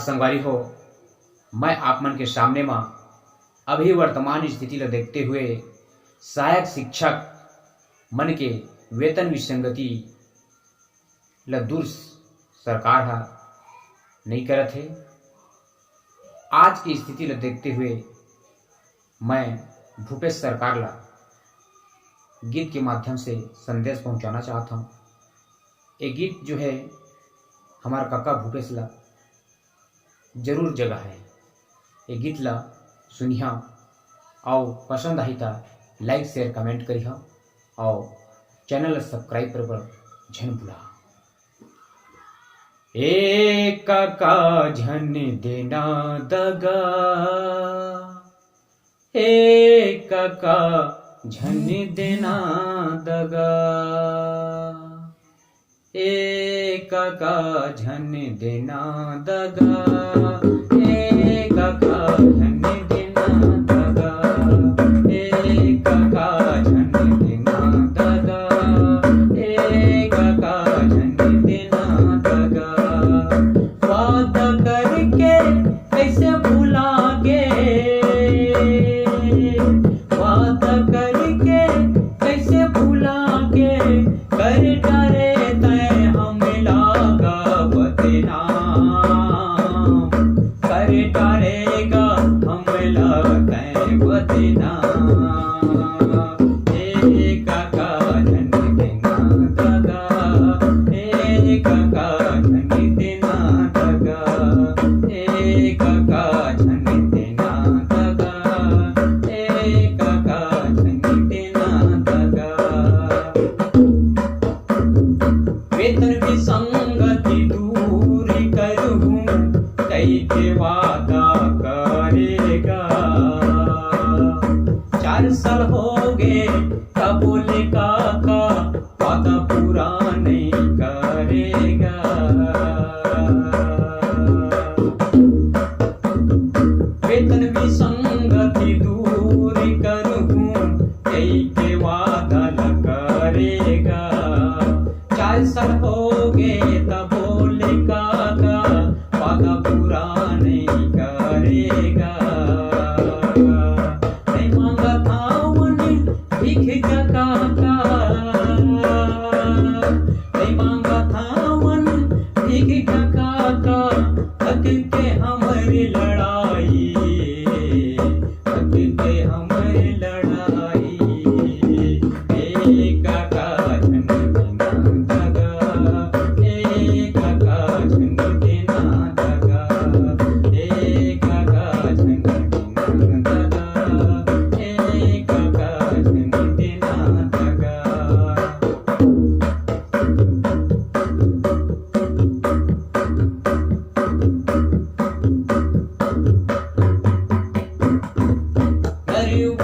संगवारी हो, मैं आप मन के सामने में अभी वर्तमान स्थिति ला देखते हुए सहायक शिक्षक मन के वेतन विसंगति ला दूर सरकार हा नहीं करत है। आज की स्थिति ला देखते हुए मैं भूपेश सरकार ला गीत के माध्यम से संदेश पहुंचाना चाहता हूँ। ये गीत जो है हमारा काका भूपेश ला जरूर जगह है। ये गीत ला सुनिया और पसंद आई था लाइक शेयर कमेंट करिहा और चैनल सब्सक्राइब पर झन भूला। ए काका झन देना दगा, ए काका झन देना दगा, ए काका झन देना दगा, ए काका झन देना दगा, ए काका झन देना दगा, ए काका झन देना दगा। वादा करके कैसे भुलागे, वादा करके कैसे भुलागे, कर डारे तय हम लागा बदनाम, कर डारेगा हम लागा बदनाम। ए काका झन देना दगा, ए काका झन देना दगा, ए काका झन देना दगा, ए काका झन देना दगा। वेतन विसंगति दूर करूं कई के वादा करेगा। 4 साल हो गए तब बोले काका वादा पूरा नहीं करेगा। वेतन विसंगति दूर करूं कई के वादा न करेगा। 4 साल हो गए तब बोले काका वादा पूरा नहीं करेगा। नहीं मांगा था उन्हें भीख का काका, नहीं मांगा था उन्हें भीख का काका। हक के हमारी लड़ाई, हक के हमारी लड़ाई। ए काका झन देना दगा, ए काका झन देना दगा, ए काका झन देना दगा, ए काका झन देना दगा। गरीब